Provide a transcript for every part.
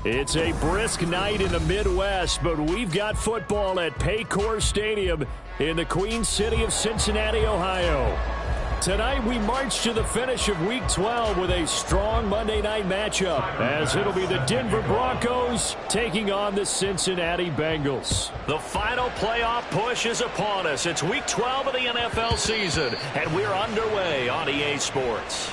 It's a brisk night in the Midwest, but we've got football at Paycor Stadium in the Queen City of Cincinnati, Ohio. Tonight we march to the finish of Week 12 with a strong Monday night matchup, as it'll be the Denver Broncos taking on the Cincinnati Bengals. The final playoff push is upon us. It's Week 12 of the NFL season, and we're underway on EA Sports.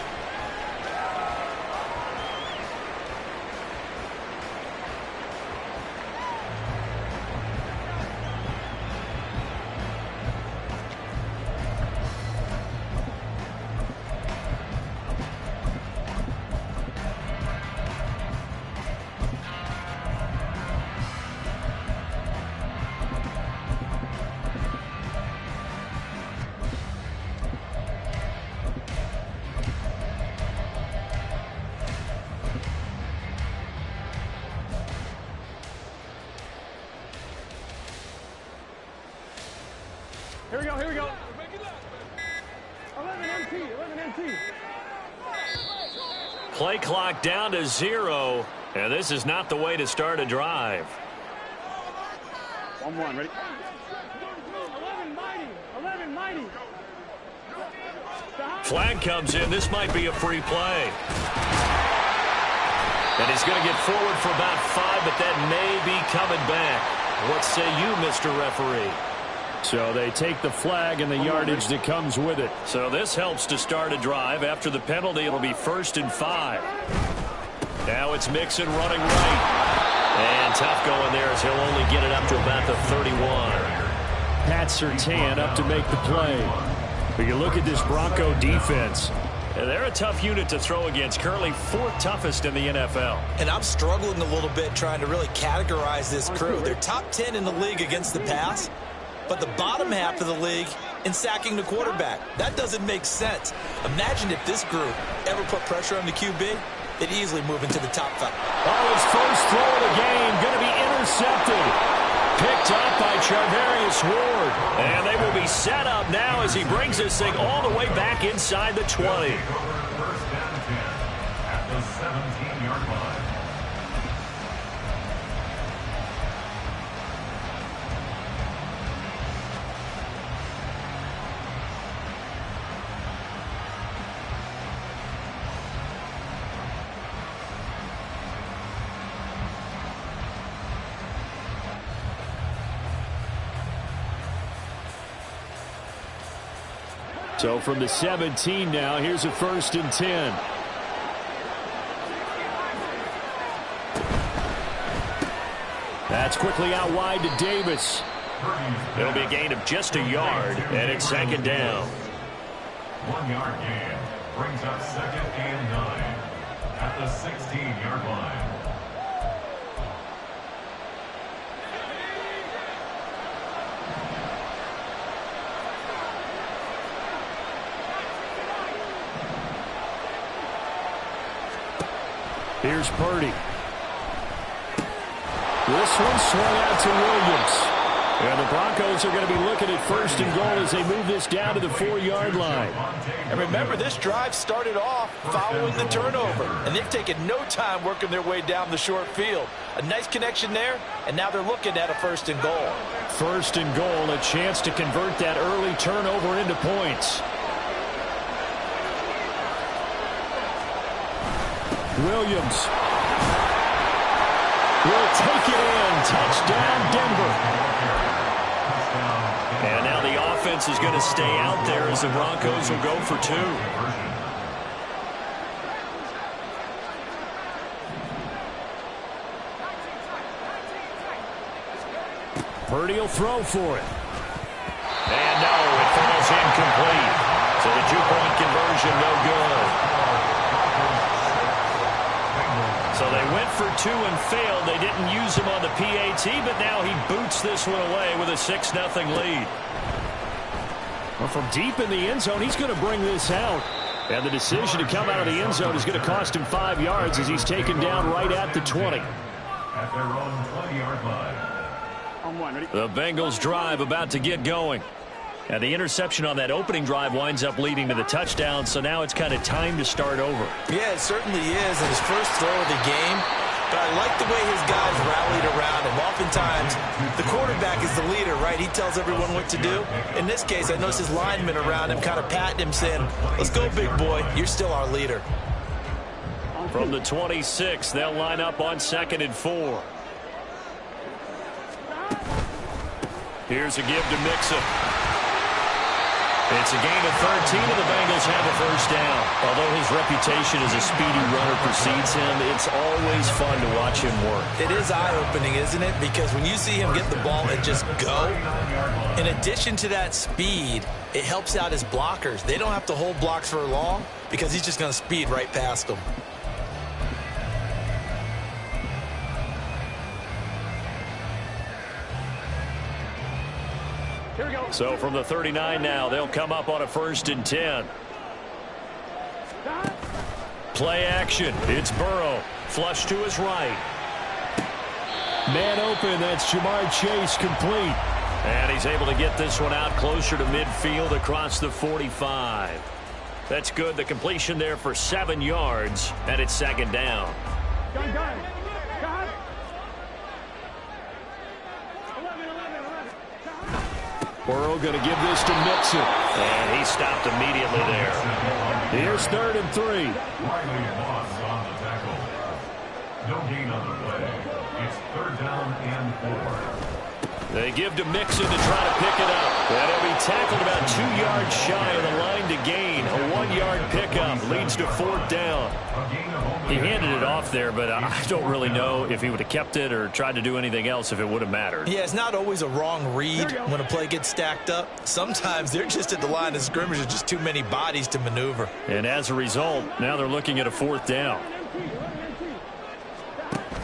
Here we go. 11 MT. Play clock down to 0, and this is not the way to start a drive. 1-1, ready? 11 mighty. Flag comes in. This might be a free play. And he's going to get forward for about 5, but that may be coming back. What say you, Mr. Referee? So they take the flag and the yardage that comes with it. So this helps to start a drive. After the penalty, it'll be 1st and 5. Now it's Mixon running right. And tough going there as he'll only get it up to about the 31. Pat Surtain up to make the play. But you look at this Bronco defense. They're a tough unit to throw against. Currently 4th toughest in the NFL. And I'm struggling a little bit trying to really categorize this crew. They're top 10 in the league against the pass, but the bottom half of the league in sacking the quarterback. That doesn't make sense. Imagine if this group ever put pressure on the QB, they'd easily move into the top 5. Oh, his first throw of the game going to be intercepted. Picked up by Charvarius Ward. And they will be set up now as he brings this thing all the way back inside the 20. First down 10 at the 17-yard line. So from the 17 now, here's a 1st and 10. That's quickly out wide to Davis. It'll be a gain of just a yard, and it's 2nd down. 1-yard gain brings up 2nd and 9 at the 16-yard line. Here's Purdy. This one swung out to Williams. And the Broncos are going to be looking at 1st and goal as they move this down to the 4-yard line. And remember, this drive started off following the turnover, and they've taken no time working their way down the short field. A nice connection there, and now they're looking at a 1st and goal. 1st and goal, a chance to convert that early turnover into points. Williams will take it in. Touchdown, Denver. And now the offense is going to stay out there as the Broncos will go for 2. Purdy will throw for it. And no, it falls incomplete. So the 2-point conversion no good. So they went for 2 and failed. They didn't use him on the PAT, but now he boots this one away with a 6-0 lead. Well, from deep in the end zone, he's going to bring this out. And the decision to come out of the end zone is going to cost him 5 yards as he's taken down right at the 20. At their own 20-yard line. The Bengals drive about to get going. And the interception on that opening drive winds up leading to the touchdown, so now it's kind of time to start over. Yeah, it certainly is. And his first throw of the game, But I like the way his guys rallied around him. Oftentimes, the quarterback is the leader, right? He tells everyone what to do. In this case, I noticed his linemen around him kind of patting him, saying, let's go, big boy. You're still our leader. From the 26, they'll line up on 2nd and 4. Here's a give to Mixon. It's a gain of 13, and the Bengals have a first down. Although his reputation as a speedy runner precedes him, it's always fun to watch him work. It is eye-opening, isn't it? Because when you see him get the ball and just go, in addition to that speed, it helps out his blockers. They don't have to hold blocks for long because he's just going to speed right past them. Here we go. So from the 39 now, they'll come up on a 1st and 10. Play action. It's Burrow. Flush to his right. Man open. That's Jamar Chase, complete. And he's able to get this one out closer to midfield across the 45. That's good. The completion there for 7 yards, and it's 2nd down. Gun. 11. Burrow going to give this to Mixon. And he stopped immediately there. Here's 3rd and 3. Riley Moss on the tackle. No gain on the play. It's 3rd down and 4. They give to Mixon to try to pick it up. And he'll be tackled about 2 yards shy of the line to gain. A 1-yard pickup leads to 4th down. He handed it off there, but I don't really know if he would have kept it or tried to do anything else if it would have mattered. Yeah, it's not always a wrong read when a play gets stacked up. Sometimes they're just at the line of scrimmage with just too many bodies to maneuver. And as a result, now they're looking at a 4th down.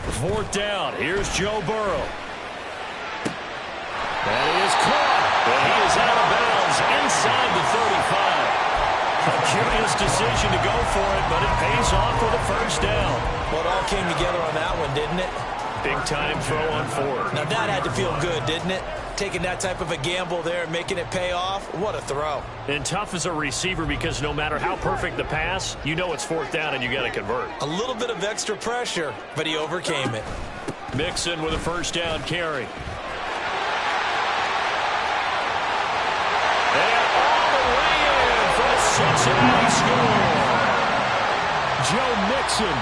4th down. Here's Joe Burrow. And he is caught. And he is out of bounds inside the 35. A curious decision to go for it, but it pays off for the first down. Well, it all came together on that one, didn't it? Big-time throw on 4th. Now, that had to feel good, didn't it? Taking that type of a gamble there and making it pay off. What a throw. And tough as a receiver because no matter how perfect the pass, you know it's 4th down and you got to convert. A little bit of extra pressure, but he overcame it. Mixon with a first down carry. Cincinnati score. Joe Mixon,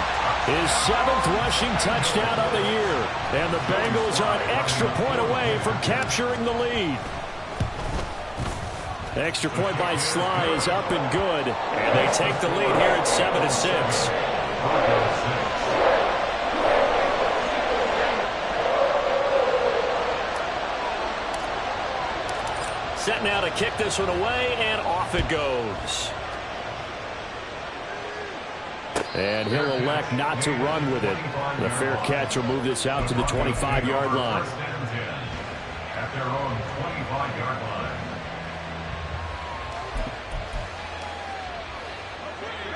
his 7th rushing touchdown of the year. And the Bengals are an extra point away from capturing the lead. Extra point by Sly is up and good. And they take the lead here at 7-6. Set now to kick this one away, and off it goes. And he'll elect not to run with it. The fair catch will move this out to the 25-yard line. At their own 25-yard line.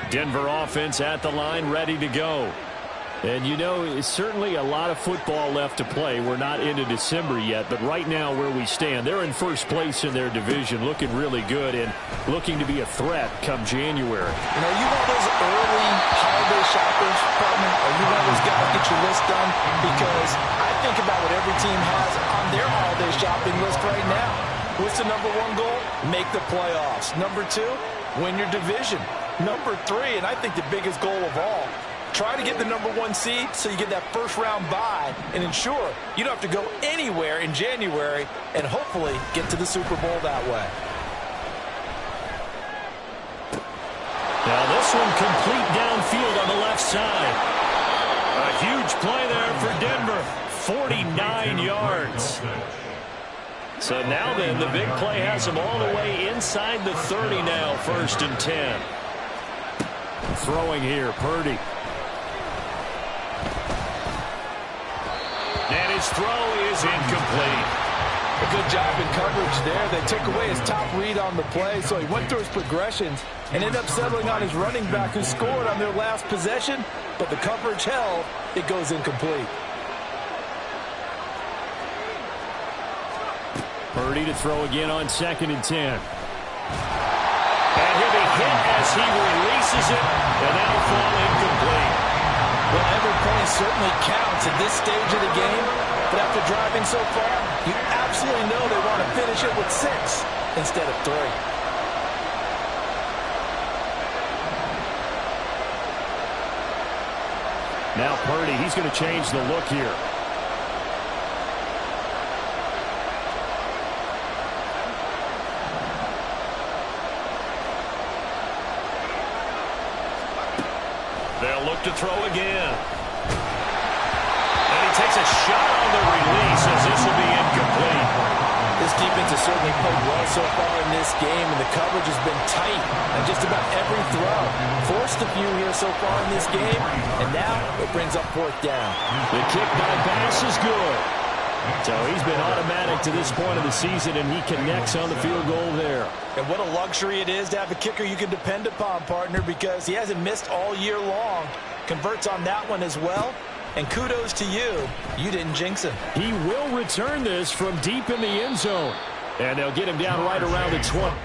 Denver offense at the line, ready to go. And, you know, it's certainly a lot of football left to play. We're not into December yet, but right now where we stand, they're in first place in their division, looking really good and looking to be a threat come January. You know, you want those early holiday shoppers, partner, or you want those guys get your list done? Because I think about what every team has on their holiday shopping list right now. What's the number 1 goal? Make the playoffs. Number 2, win your division. Number 3, and I think the biggest goal of all, try to get the number 1 seed so you get that first-round bye and ensure you don't have to go anywhere in January and hopefully get to the Super Bowl that way. Now this one complete downfield on the left side. A huge play there for Denver. 49 yards. So now then, the big play has them all the way inside the 30 now, 1st and 10. Throwing here, Purdy. And his throw is incomplete. A good job in coverage there. They took away his top read on the play, so he went through his progressions and ended up settling on his running back who scored on their last possession, but the coverage held. It goes incomplete. Purdy to throw again on 2nd and 10. And he'll be hit as he releases it, and that'll fall incomplete. Well, every point certainly counts at this stage of the game, but after driving so far, you absolutely know they want to finish it with 6 instead of 3. Now Purdy, he's going to change the look here. They'll look to throw again. And he takes a shot on the release as this will be incomplete. This defense has certainly played well so far in this game, and the coverage has been tight on just about every throw. Forced a few here so far in this game, and now it brings up 4th down. The kick by Bass is good. So he's been automatic to this point of the season, and he connects on the field goal there. And what a luxury it is to have a kicker you can depend upon, partner, because he hasn't missed all year long. Converts on that one as well. And kudos to you. You didn't jinx him. He will return this from deep in the end zone. And they'll get him down right around the 20.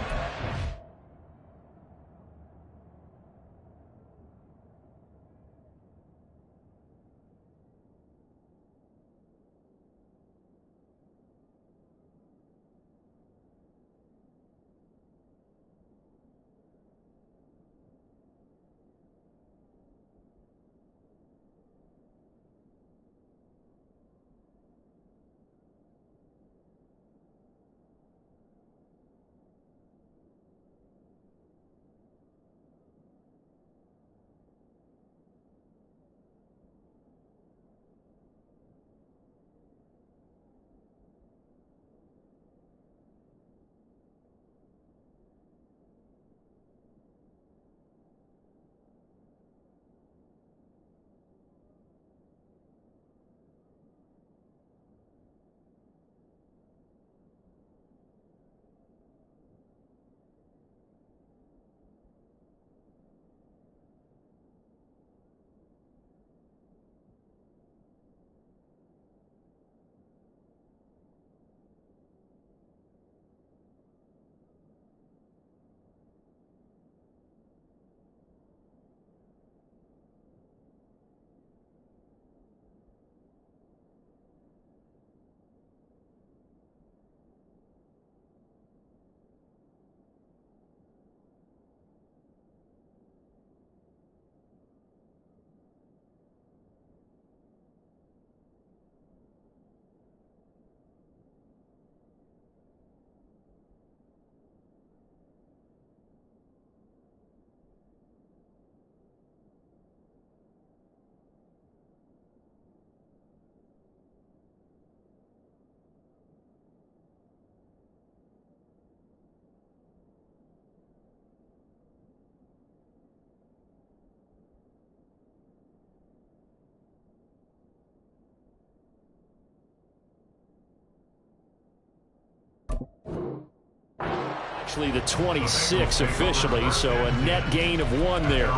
Actually the 26 officially, so a net gain of 1 there.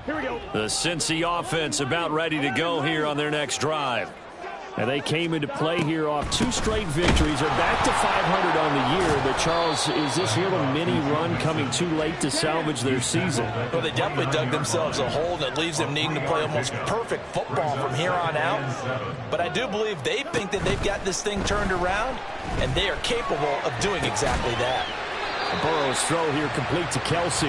Here we go. The Cincy offense about ready to go here on their next drive. And they came into play here off 2 straight victories. They're back to 500 on the year. But, Charles, is this little mini run coming too late to salvage their season? Well, they definitely dug themselves a hole that leaves them needing to play almost perfect football from here on out. But I do believe they think that they've got this thing turned around, and they are capable of doing exactly that. Burrow's throw here complete to Kelsey.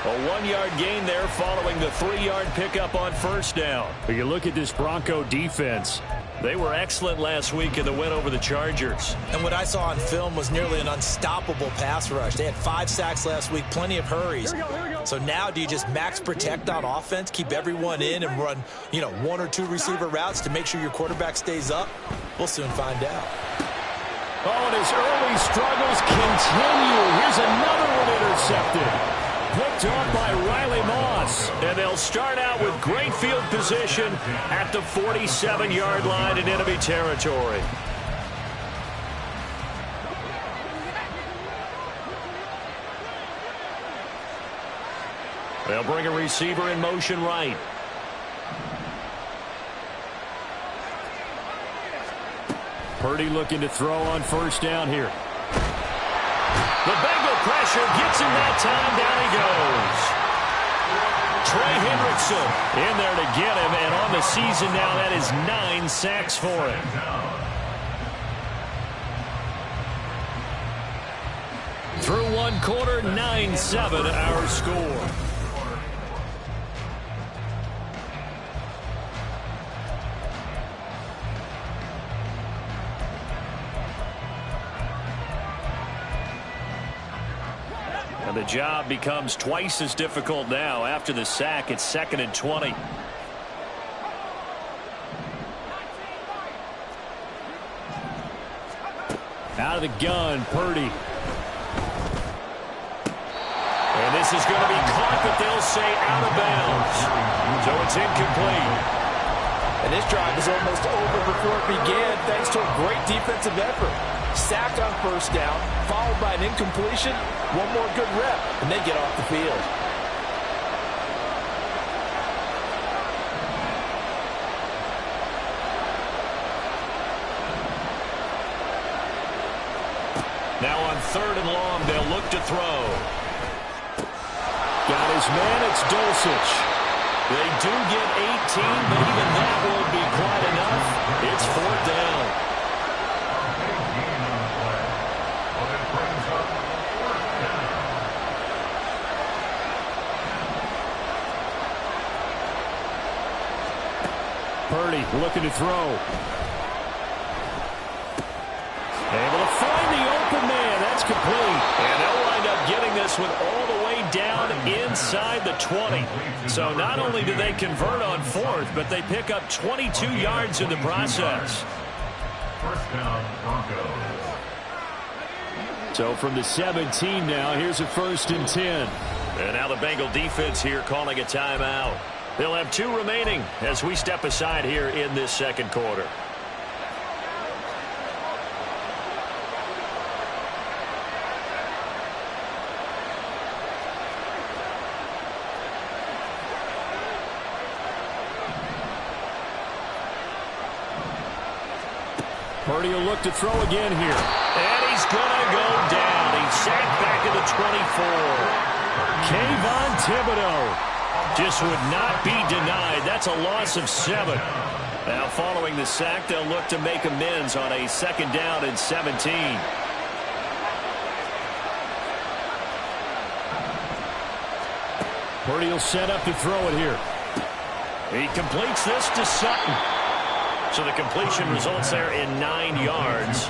A 1-yard gain there following the 3-yard pickup on first down. But you look at this Bronco defense. They were excellent last week in the win over the Chargers. And what I saw on film was nearly an unstoppable pass rush. They had 5 sacks last week, plenty of hurries. Here we go. So now do you just max protect on offense, keep everyone in, and run, 1 or 2 receiver routes to make sure your quarterback stays up? We'll soon find out. Oh, and his early struggles continue. Here's another one intercepted. Picked off by Riley Moss. And they'll start out with great field position at the 47-yard line in enemy territory. They'll bring a receiver in motion right. Purdy looking to throw on first down here. The Bengal pressure gets him that time. Down he goes. Trey Hendrickson in there to get him, and on the season now, that is 9 sacks for him. Through one quarter, 9-7 our score. And the job becomes twice as difficult now. After the sack, it's 2nd and 20. Out of the gun, Purdy. And this is going to be caught, but they'll say out of bounds. So it's incomplete. And this drive is almost over before it began thanks to a great defensive effort. Sacked on first down, followed by an incompletion. One more good rep, and they get off the field. Now on 3rd and long, they'll look to throw. Got his man, it's Dulcich. They do get 18, but even that won't be quite enough. It's 4th down. Purdy looking to throw. Able to find the open man. That's complete. And they'll wind up getting this one all the way down inside the 20. So not only do they convert on 4th, but they pick up 22 yards in the process. First down, Broncos. So from the 17 now, here's a 1st and 10. And now the Bengal defense here calling a timeout. They'll have 2 remaining as we step aside here in this 2nd quarter. Purdy will look to throw again here. And he's going to go down. He's sacked back at the 24. Kayvon Thibodeau just would not be denied. That's a loss of 7. Now following the sack, they'll look to make amends on a 2nd down and 17. Purdy will set up to throw it here. He completes this to Sutton. So the completion results there in 9 yards.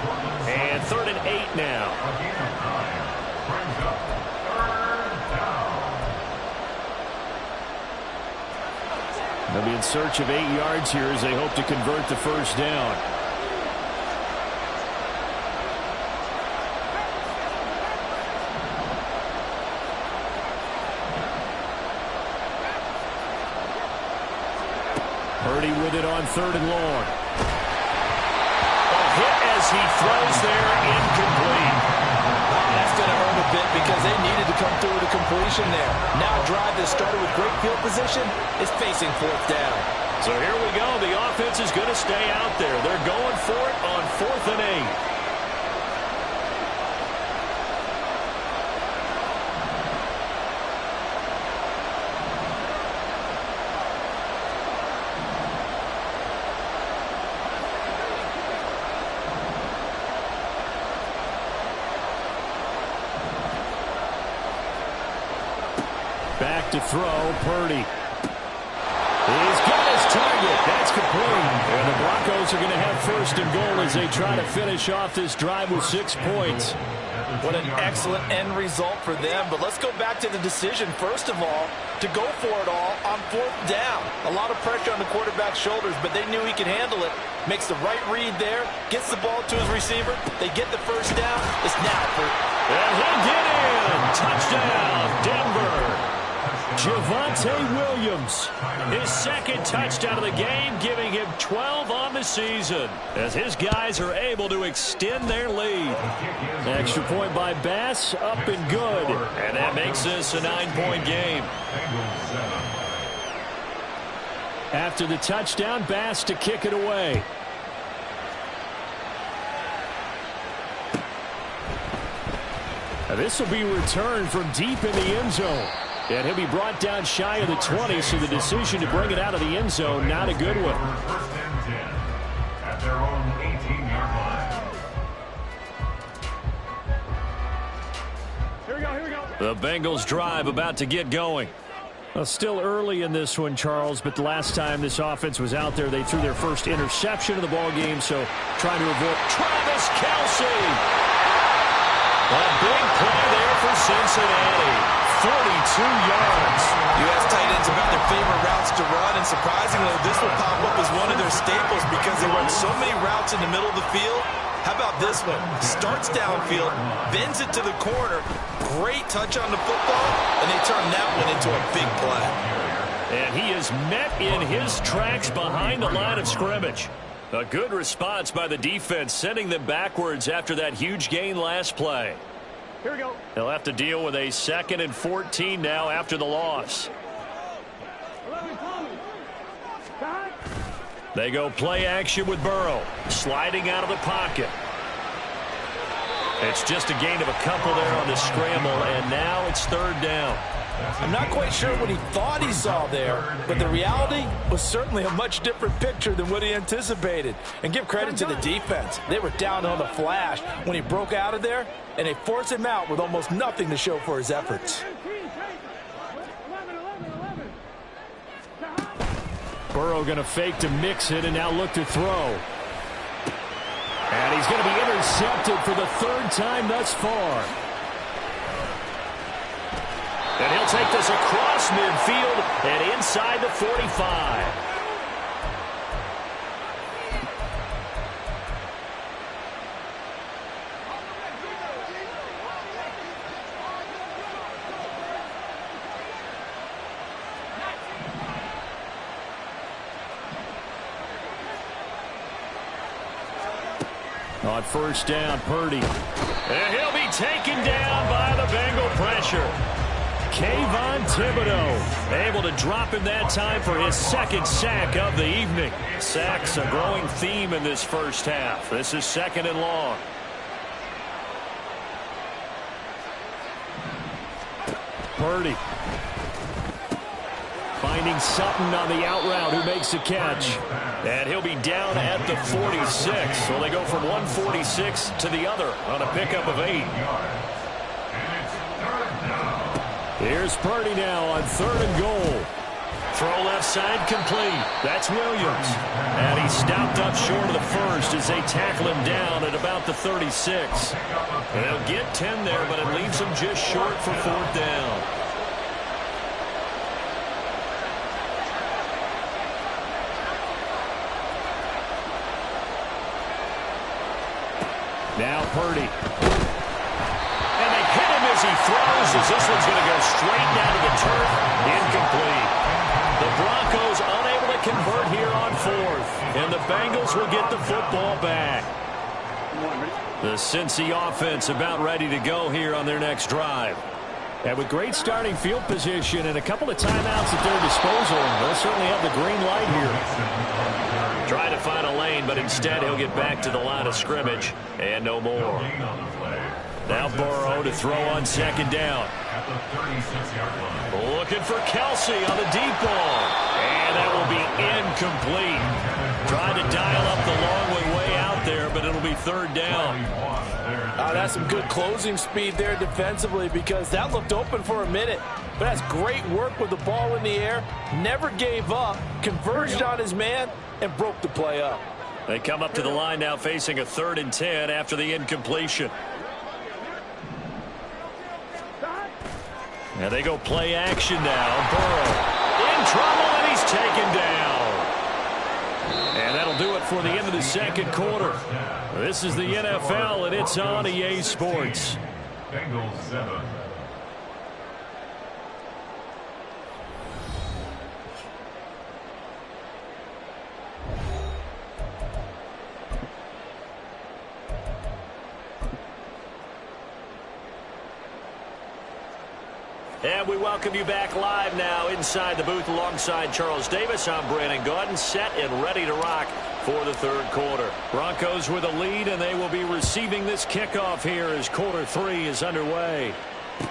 And 3rd and 8 now. They'll be in search of 8 yards here as they hope to convert the first down. Purdy with it on 3rd and long. A hit as he throws there, incomplete. That's going to hurt a bit because they needed to come through with a completion there. Now a drive that started with great field position is facing 4th down. So here we go. The offense is going to stay out there. They're going for it on 4th and 8. Back to throw, Purdy. He's got his target. That's complete. And the Broncos are going to have 1st and goal as they try to finish off this drive with 6 points. What an excellent end result for them. But let's go back to the decision, first of all, to go for it all on 4th down. A lot of pressure on the quarterback's shoulders, but they knew he could handle it. Makes the right read there, gets the ball to his receiver. They get the first down. It's now for... And he'll get in. Touchdown, Denver. Javonte Williams. His 2nd touchdown of the game, giving him 12 on the season, as his guys are able to extend their lead. Extra point by Bass, up and good. And that makes this a 9-point game. After the touchdown, Bass to kick it away. This will be returned from deep in the end zone. And he'll be brought down shy of the 20, so the decision to bring it out of the end zone, not a good one. First and 10 at their own 18-yard line. Here we go, here we go. The Bengals drive about to get going. Well, still early in this one, Charles, but the last time this offense was out there, they threw their first interception of the ball game, so trying to avoid Travis Kelce. A big play there for Cincinnati. 42 yards. You ask tight ends about their favorite routes to run, and surprisingly, this will pop up as one of their staples because they run so many routes in the middle of the field. How about this one? Starts downfield, bends it to the corner. Great touch on the football, and they turn that one into a big play. And he is met in his tracks behind the line of scrimmage. A good response by the defense, sending them backwards after that huge gain last play. Here we go. They'll have to deal with a 2nd and 14 now after the loss. 11, time. They go play action with Burrow, sliding out of the pocket. It's just a gain of a couple there on the scramble, and now it's 3rd down. I'm not quite sure what he thought he saw there, but the reality was certainly a much different picture than what he anticipated. And give credit to the defense. They were down on the flash when he broke out of there, and they forced him out with almost nothing to show for his efforts. 11. Burrow going to fake to mix it and now look to throw. And he's going to be intercepted for the 3rd time thus far. And he'll take this across midfield and inside the 45. On 1st down, Purdy. And he'll be taken down by the Bengal pressure. Kayvon Thibodeau able to drop him that time for his 2nd sack of the evening. Sacks a growing theme in this first half. This is 2nd and long. Purdy finding Sutton on the out route, who makes the catch. And he'll be down at the 46. So they go from 146 to the other on a pickup of 8. Here's Purdy now on 3rd and goal. Throw left side complete. That's Williams. And he's stopped up short of the 1st as they tackle him down at about the 36. They'll get 10 there, but it leaves them just short for 4th down. Now Purdy. And they hit him as he throws, as this one's going to go straight down to the turf. Incomplete. The Broncos unable to convert here on 4th. And the Bengals will get the football back. The Cincy offense about ready to go here on their next drive. And with great starting field position and a couple of timeouts at their disposal, they'll certainly have the green light here. Try to find a lane, but instead he'll get back to the line of scrimmage and no more. Now Burrow to throw on 2nd down. Looking for Kelce on the deep ball. And that will be incomplete. Tried to dial up the long way out there, but it'll be 3rd down. That's some good closing speed there defensively, because that looked open for a minute. But that's great work with the ball in the air. Never gave up, converged on his man, and broke the play up. They come up to the line now facing a 3rd and 10 after the incompletion. Now they go play action now. Burrow in trouble, and he's taken down. And that'll do it for the end of the 2nd quarter. This is the NFL, and it's on EA Sports. Bengals 7. And And we welcome you back live now inside the booth alongside Charles Davis. I'm Brandon Gaudin, set and ready to rock for the third quarter. Broncos with a lead, and they will be receiving this kickoff here as quarter 3 is underway.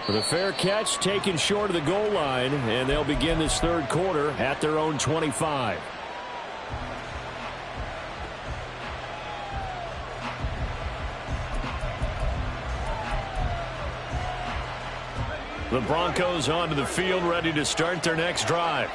With a fair catch taken short of the goal line, and they'll begin this third quarter at their own 25. The Broncos onto the field, ready to start their next drive.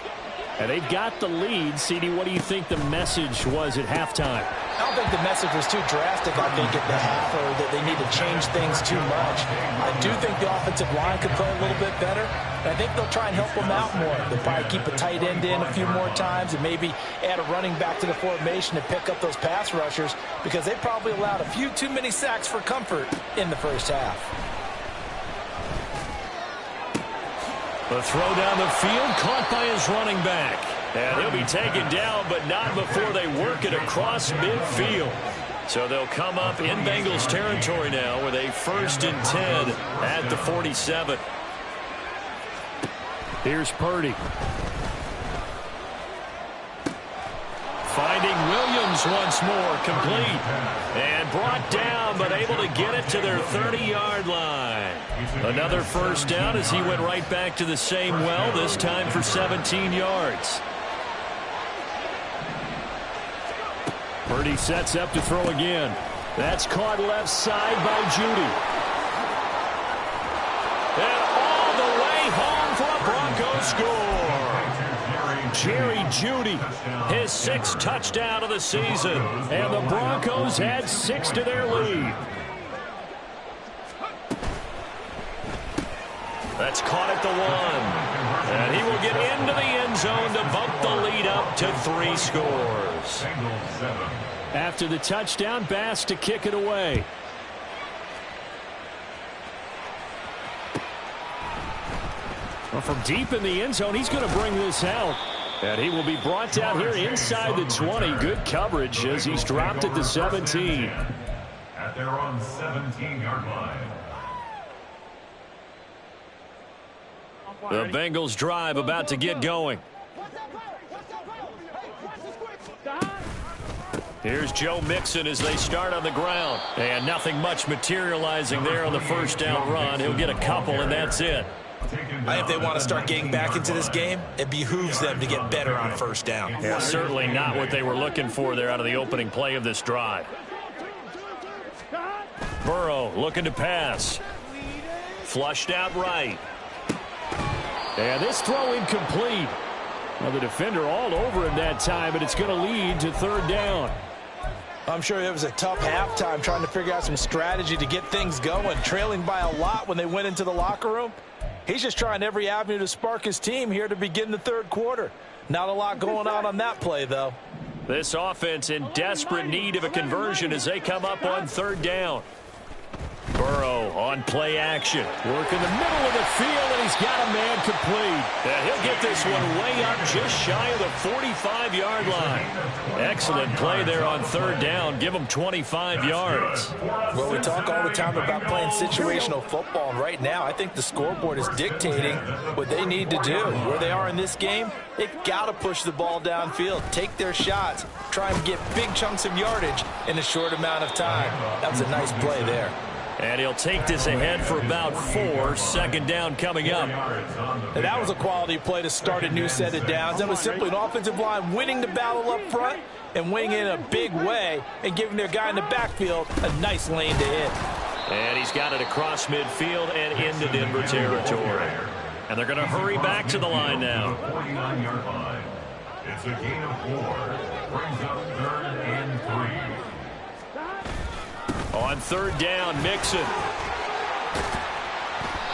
And they've got the lead. CD, what do you think the message was at halftime? I don't think the message was too drastic, I think, at the half, or that they need to change things too much. I do think the offensive line could play a little bit better. And I think they'll try and help them out more. They'll probably keep a tight end in a few more times and maybe add a running back to the formation to pick up those pass rushers, because they probably allowed a few too many sacks for comfort in the first half. The throw down the field, caught by his running back. And he'll be taken down, but not before they work it across midfield. So they'll come up in Bengals territory now with a 1st and 10 at the 47. Here's Purdy. Finding Williams once more, complete. And brought down, but able to get it to their 30-yard line. Another first down as he went right back to the same well, this time for 17 yards. Purdy sets up to throw again. That's caught left side by Judy. And all the way home for a Broncos score. Jerry Judy, his 6th touchdown of the season. And the Broncos add 6 to their lead. That's caught at the 1. And he will get into the end zone to bump the lead up to 3 scores. After the touchdown, Bass to kick it away. Well, from deep in the end zone, he's going to bring this out. And he will be brought down here inside the 20. Good coverage as he's dropped at the 17. At their own 17-yard line. The Bengals drive about to get going. Here's Joe Mixon as they start on the ground. And nothing much materializing there on the first down run. He'll get a couple, and that's it. If they want to start getting back into this game, it behooves them to get better on first down. Yeah, certainly not what they were looking for there out of the opening play of this drive. Burrow looking to pass. Flushed out right. And this throw incomplete. Well, the defender all over him that time, but it's going to lead to 3rd down. I'm sure it was a tough halftime trying to figure out some strategy to get things going, trailing by a lot when they went into the locker room. He's just trying every avenue to spark his team here to begin the third quarter. Not a lot going on that play, though. This offense in desperate need of a conversion as they come up on 3rd down. Burrow on play action. Work in the middle of the field, and he's got a man complete. And he'll get this one way up just shy of the 45-yard line. Excellent play there on 3rd down. Give him 25 yards. Well, we talk all the time about playing situational football, and right now I think the scoreboard is dictating what they need to do. Where they are in this game, they've got to push the ball downfield, take their shots, try and get big chunks of yardage in a short amount of time. That was a nice play there. And he'll take this ahead for about 4. 2nd down coming up. And that was a quality play to start a new set of downs. That was simply an offensive line winning the battle up front and winning in a big way and giving their guy in the backfield a nice lane to hit. And he's got it across midfield and into Denver territory. And they're going to hurry back to the line now. 49-yard line. It's a gain of 4. Brings up 3rd and 3. On 3rd down, Mixon.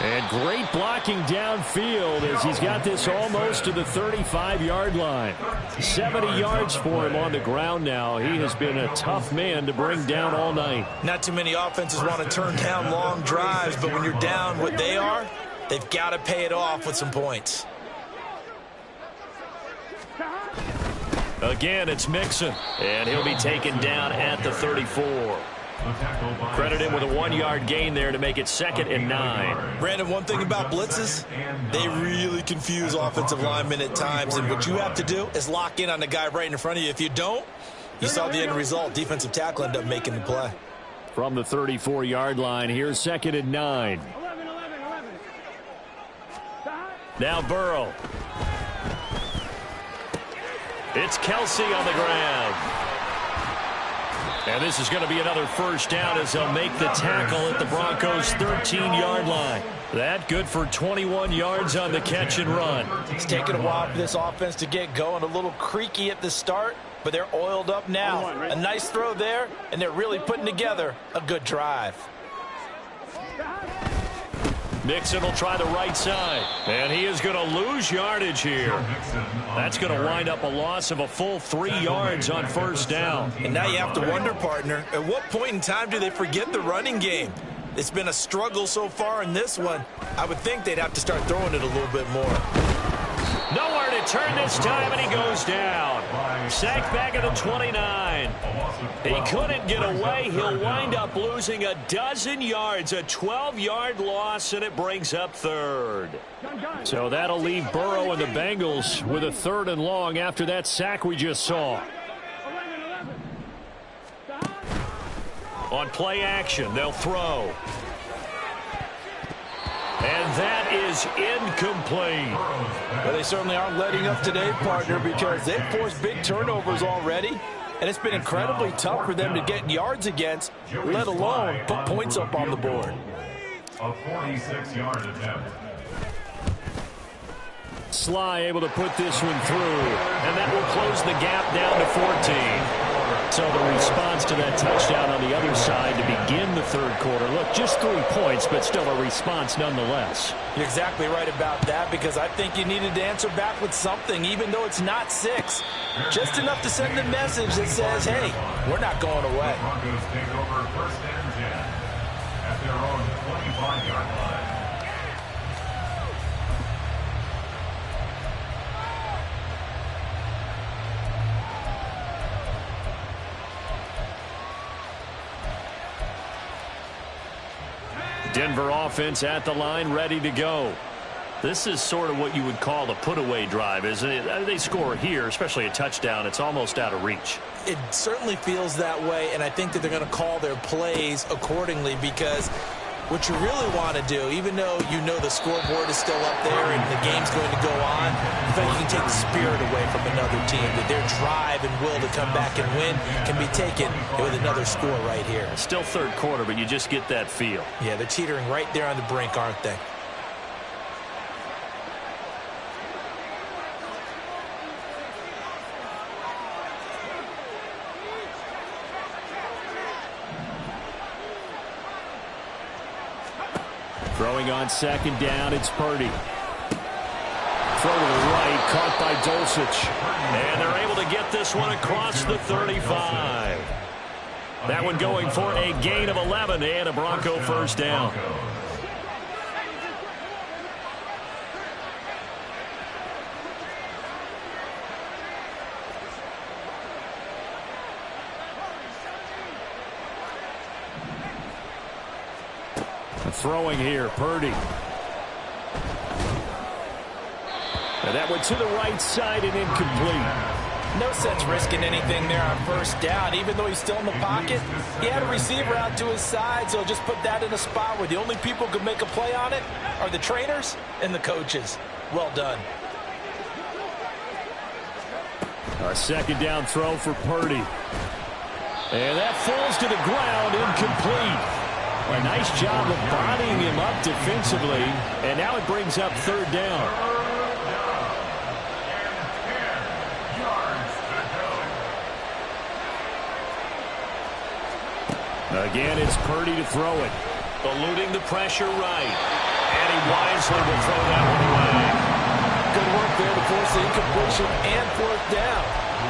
And great blocking downfield as he's got this almost to the 35-yard line. 70 yards for him on the ground now. He has been a tough man to bring down all night. Not too many offenses want to turn down long drives, but when you're down what they are, they've got to pay it off with some points. Again, it's Mixon. And he'll be taken down at the 34. Credit him with a 1-yard gain there to make it 2nd and 9. Brandon, one thing about blitzes, they really confuse offensive linemen at times, and what you have to do is lock in on the guy right in front of you. If you don't, you saw the end result. Defensive tackle ended up making the play. From the 34-yard line, here's 2nd and 9. 11. Now Burrow. It's Kelsey on the ground. And this is going to be another first down as they'll make the tackle at the Broncos' 13-yard line. That good for 21 yards on the catch and run. It's taken a while for this offense to get going. A little creaky at the start, but they're oiled up now. A nice throw there, and they're really putting together a good drive. Mixon will try the right side, and he is going to lose yardage here. That's going to wind up a loss of a full 3 yards on first down. And now you have to wonder, partner, at what point in time do they forget the running game? It's been a struggle so far in this one. I would think they'd have to start throwing it a little bit more. Nowhere to turn this time, and he goes down. Sacked back at the 29. He couldn't get away. He'll wind up losing a dozen yards, a 12-yard loss, and it brings up 3rd. So that'll leave Burrow and the Bengals with a 3rd and long after that sack we just saw. On play action, they'll throw. And that is incomplete. Well, they certainly aren't letting up today, partner, because they've forced big turnovers already. And it's been incredibly tough for them to get yards against, let alone put points up on the board. A 46-yard attempt. Sly able to put this one through, and that will close the gap down to 14. So the response to that touchdown on the other side to begin the 3rd quarter. Look, just 3 points, but still a response nonetheless. You're exactly right about that, because I think you needed to answer back with something, even though it's not 6. Just enough to send the message that says, hey, we're not going away. The Broncos take over 1st and 10 at their own 25-yard line. Denver offense at the line, ready to go. This is sort of what you would call the put-away drive, isn't it? They score here, especially a touchdown. It's almost out of reach. It certainly feels that way, and I think that they're going to call their plays accordingly, because what you really want to do, even though you know the scoreboard is still up there and the game's going to go on, I think you can take the spirit away from another team, that their drive and will to come back and win can be taken with another score right here. Still 3rd quarter, but you just get that feel. Yeah, they're teetering right there on the brink, aren't they? Throwing on 2nd down, it's Purdy. Throw to the right, caught by Dulcich. And they're able to get this one across the 35. That one going for a gain of 11 and a Bronco first down. Throwing here, Purdy. And that went to the right side and incomplete. No sense risking anything there on first down. Even though he's still in the pocket, he had a receiver out to his side, so just put that in a spot where the only people who can make a play on it are the trainers and the coaches. Well done. A 2nd down throw for Purdy. And that falls to the ground, incomplete. A nice job of bodying him up defensively, and now it brings up 3rd down. Again, it's Purdy to throw it. Eluding the pressure right. And he wisely will throw that one away. Good work there to force the incompletion and 4th down.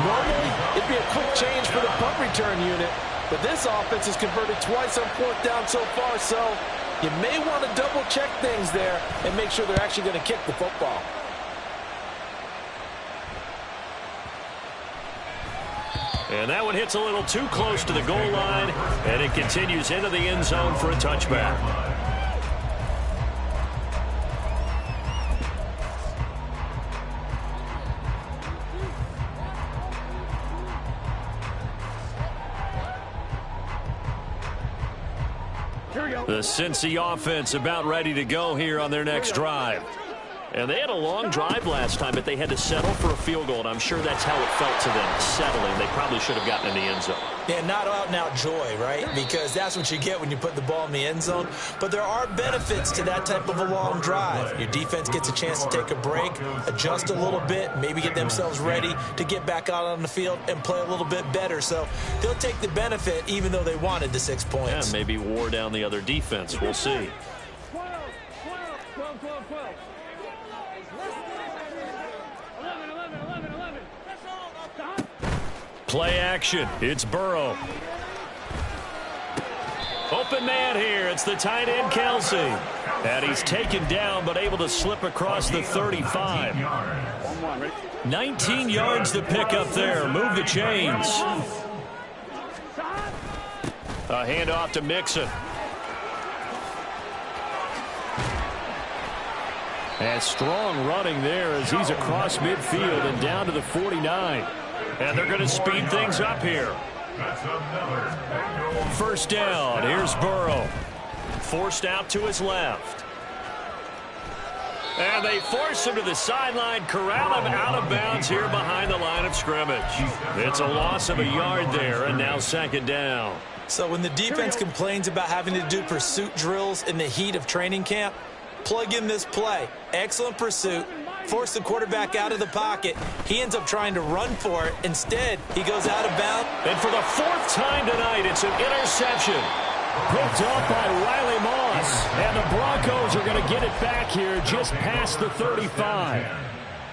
Normally, it'd be a quick change for the punt return unit, but this offense has converted twice on 4th down so far, so you may want to double-check things there and make sure they're actually going to kick the football. And that one hits a little too close to the goal line, and it continues into the end zone for a touchback. The Cincy offense about ready to go here on their next drive. And they had a long drive last time, but they had to settle for a field goal, and I'm sure that's how it felt to them, settling. They probably should have gotten in the end zone. Yeah, not out-and-out joy, right? Because that's what you get when you put the ball in the end zone. But there are benefits to that type of a long drive. Your defense gets a chance to take a break, adjust a little bit, maybe get themselves ready to get back out on the field and play a little bit better. So they'll take the benefit even though they wanted the 6 points. Yeah, maybe wore down the other defense. We'll see. 12. Play action. It's Burrow. Open man here. It's the tight end, Kelsey. And he's taken down, but able to slip across the 35. 19 yards to pick up there. Move the chains. A handoff to Mixon. And strong running there as he's across midfield and down to the 49. And they're going to speed things up here. First down. Here's Burrow. Forced out to his left. And they force him to the sideline, corral him out of bounds here behind the line of scrimmage. It's a loss of a yard there, and now second down. So when the defense complains about having to do pursuit drills in the heat of training camp, plug in this play. Excellent pursuit. Force the quarterback out of the pocket. He ends up trying to run for it. Instead, he goes out of bounds. And for the fourth time tonight, it's an interception. Picked up by Riley Moss. And the Broncos are going to get it back here just past the 35.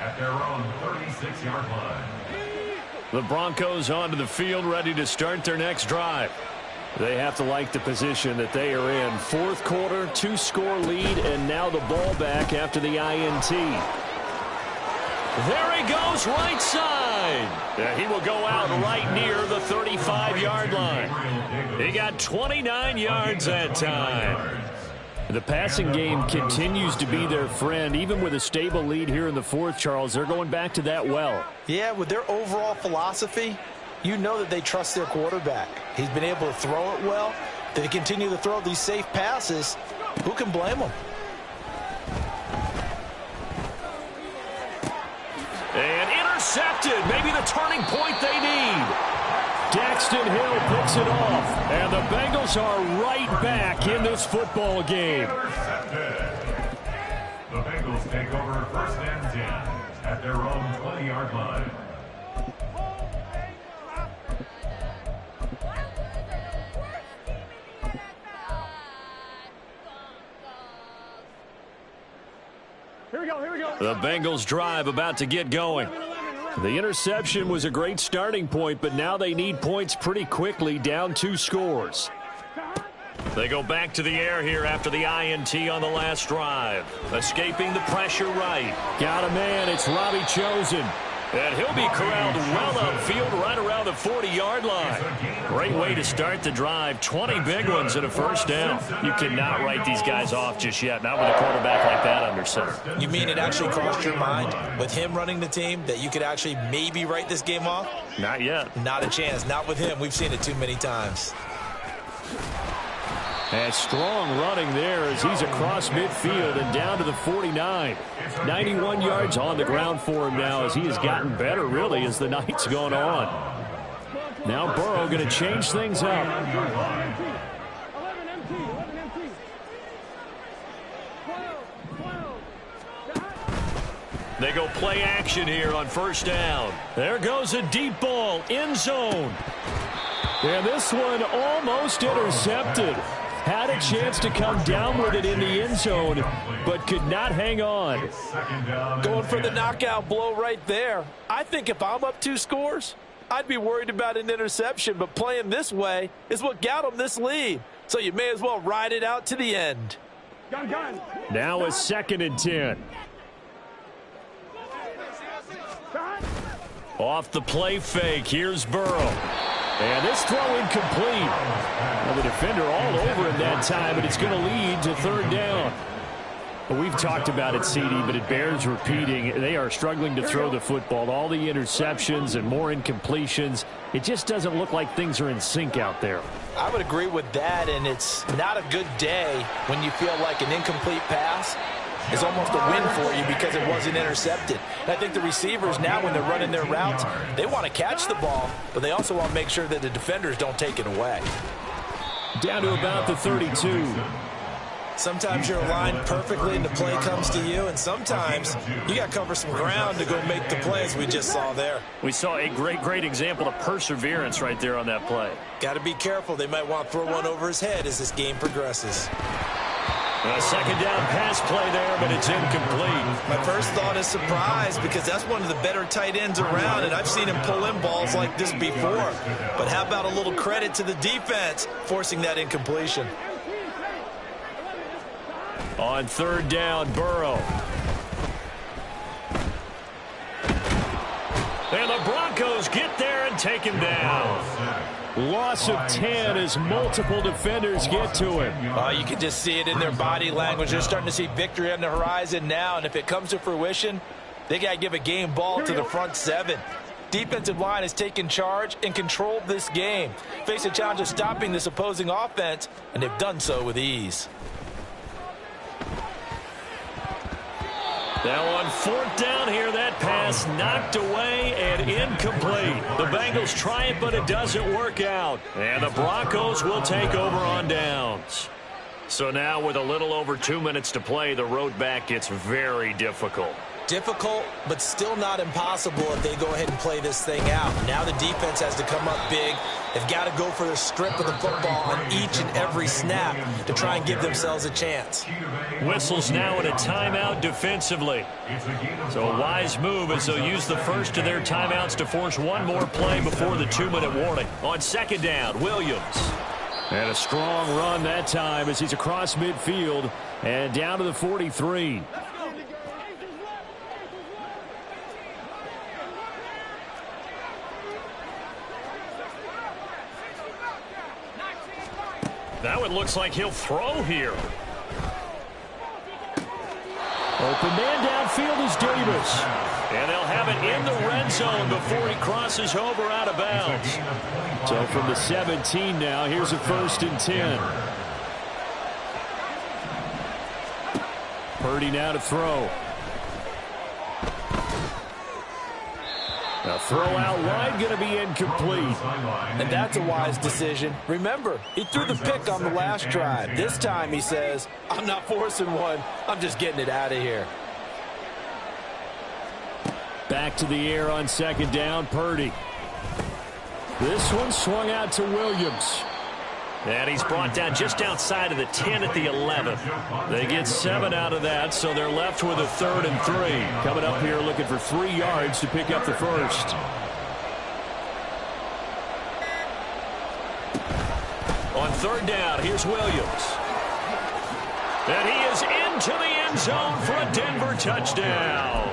At their own 36-yard line. The Broncos onto the field, ready to start their next drive. They have to like the position that they are in. Fourth quarter, 2-score lead, and now the ball back after the INT. There he goes, right side. Yeah, he will go out right near the 35-yard line. He got 29 yards that time. The passing game continues to be their friend. Even with a stable lead here in the fourth, Charles, they're going back to that well. Yeah, with their overall philosophy, you know that they trust their quarterback. He's been able to throw it well. They continue to throw these safe passes. Who can blame them? And intercepted. Maybe the turning point they need. Daxton Hill picks it off. And the Bengals are right back in this football game. The Bengals take over first and 10 at their own 20-yard line. Here we go. The Bengals drive about to get going. The interception was a great starting point, but now they need points pretty quickly, down 2 scores. They go back to the air here after the INT on the last drive. Escaping the pressure right. Got a man, it's Robbie Chosen. And he'll be corralled well upfield right around the 40-yard line. Great way to start the drive. 20 big ones and a first down. You cannot write these guys off just yet, not with a quarterback like that under center. You mean it actually crossed your mind with him running the team that you could actually maybe write this game off? Not yet. Not a chance. Not with him. We've seen it too many times. And strong running there as he's across midfield and down to the 49. 91 yards on the ground for him now as he has gotten better, really, as the night's gone on. Now Burrow going to change things up. 11 empty. 12. They go play action here on first down. There goes a deep ball, end zone. And this one almost intercepted. Had a chance to come down with it in the end zone, but could not hang on. Going for the knockout blow right there. I think if I'm up 2 scores, I'd be worried about an interception, but playing this way is what got them this lead. So you may as well ride it out to the end. Gun. Now a 2nd and 10. Off the play fake, here's Burrow. And this throw incomplete. Well, the defender all over him that time, but it's going to lead to third down. Well, we've talked about it, CD, but it bears repeating. They are struggling to throw the football. All the interceptions and more incompletions. It just doesn't look like things are in sync out there. I would agree with that, and it's not a good day when you feel like an incomplete pass is almost a win for you because it wasn't intercepted. And I think the receivers now, when they're running their routes, they want to catch the ball, but they also want to make sure that the defenders don't take it away. Down to about the 32. Sometimes you're aligned perfectly and the play comes to you, and sometimes you got to cover some ground to go make the plays we just saw there. We saw a great example of perseverance right there on that play. Got to be careful. They might want to throw one over his head as this game progresses. A second down pass play there, but it's incomplete. My first thought is surprise because that's one of the better tight ends around, and I've seen him pull in balls like this before. But how about a little credit to the defense forcing that incompletion? On third down, Burrow. And the Broncos get there and take him down. Loss of 10 as multiple defenders get to him. You can just see it in their body language. They're starting to see victory on the horizon now, and if it comes to fruition, they got to give a game ball to the front seven. Defensive line has taken charge and controlled this game. Face a challenge of stopping this opposing offense, and they've done so with ease. Now on fourth down here, that pass knocked away and incomplete. The Bengals try it, but it doesn't work out. And the Broncos will take over on downs. So now with a little over 2 minutes to play, the road back gets very difficult. Difficult, but still not impossible if they go ahead and play this thing out. Now the defense has to come up big. They've got to go for the strip of the football on each and every snap to try and give themselves a chance. Whistles now in a timeout defensively. So a wise move as they'll use the first of their timeouts to force one more play before the 2-minute warning. On second down, Williams. And a strong run that time as he's across midfield and down to the 43. Now it looks like he'll throw here. Open man downfield is Davis. And they'll have it in the red zone before he crosses over out of bounds. So from the 17 now, here's a 1st and 10. Purdy now to throw. A throw out wide, going to be incomplete. And that's a wise decision. Remember, he threw the pick on the last drive. This time he says, I'm not forcing one. I'm just getting it out of here. Back to the air on second down, Purdy. This one swung out to Williams. And he's brought down just outside of the 10 at the 11. They get 7 out of that, so they're left with a 3rd and 3. Coming up here looking for 3 yards to pick up the first. On third down, here's Williams. And he is into the end zone for a Denver touchdown.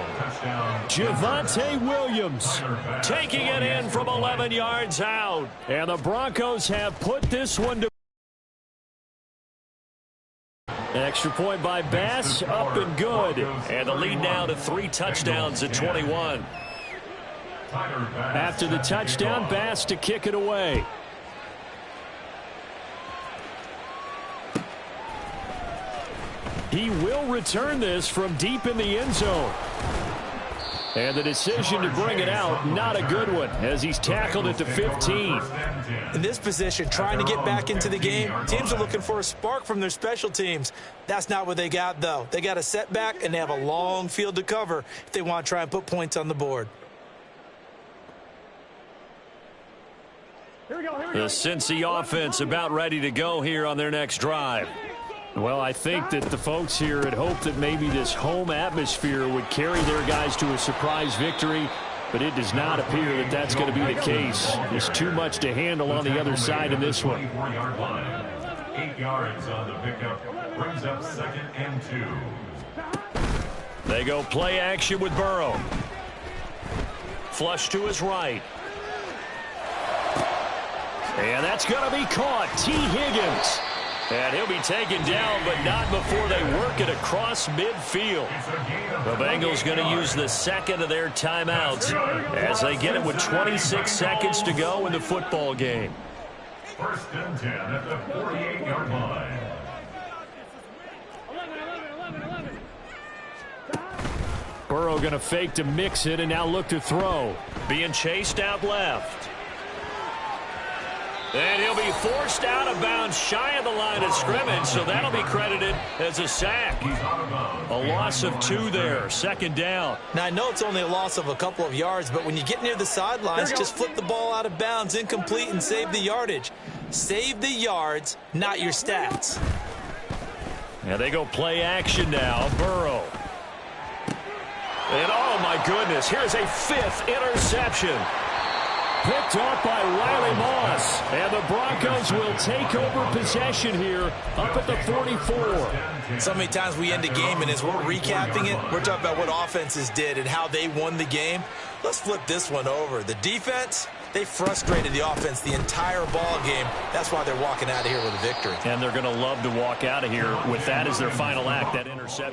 Javonte Williams Taking it in from 11 yards out. And the Broncos have put this one to extra point by Bass, up and good. And the lead now to 3 touchdowns at 21. After the touchdown, Bass to kick it away. He will return this from deep in the end zone. And the decision to bring it out, not a good one, as he's tackled at the 15. In this position, trying to get back into the game, teams are looking for a spark from their special teams. That's not what they got, though. They got a setback, and they have a long field to cover if they want to try and put points on the board. Here we go, here we The go. Cincy offense about ready to go here on their next drive. Well, I think that the folks here had hoped that maybe this home atmosphere would carry their guys to a surprise victory, but it does not appear that that's going to be the case. There's too much to handle on the other side in this one. 8 yards on the pickup brings up 2nd and 2. They go play action with Burrow. Flush to his right. And that's going to be caught. T. Higgins. And he'll be taken down, but not before they work it across midfield. The Bengals going to use the second of their timeouts as they get it with 26 seconds to go in the football game. First and 10 at the 48-yard line. 11. Burrow going to fake to mix it and now look to throw. Being chased out left. And he'll be forced out of bounds shy of the line of scrimmage, so that'll be credited as a sack. A loss of 2 there, second down. Now, I know it's only a loss of a couple of yards, but when you get near the sidelines, just flip the ball out of bounds, incomplete, and save the yardage. Save the yards, not your stats. And they go play action now. Burrow. And oh my goodness, here's a 5th interception. Picked off by Riley Moss. And the Broncos will take over possession here up at the 44. So many times we end a game, and as we're recapping it, we're talking about what offenses did and how they won the game. Let's flip this one over. The defense, they frustrated the offense the entire ball game. That's why they're walking out of here with a victory. And they're going to love to walk out of here with that as their final act, that interception.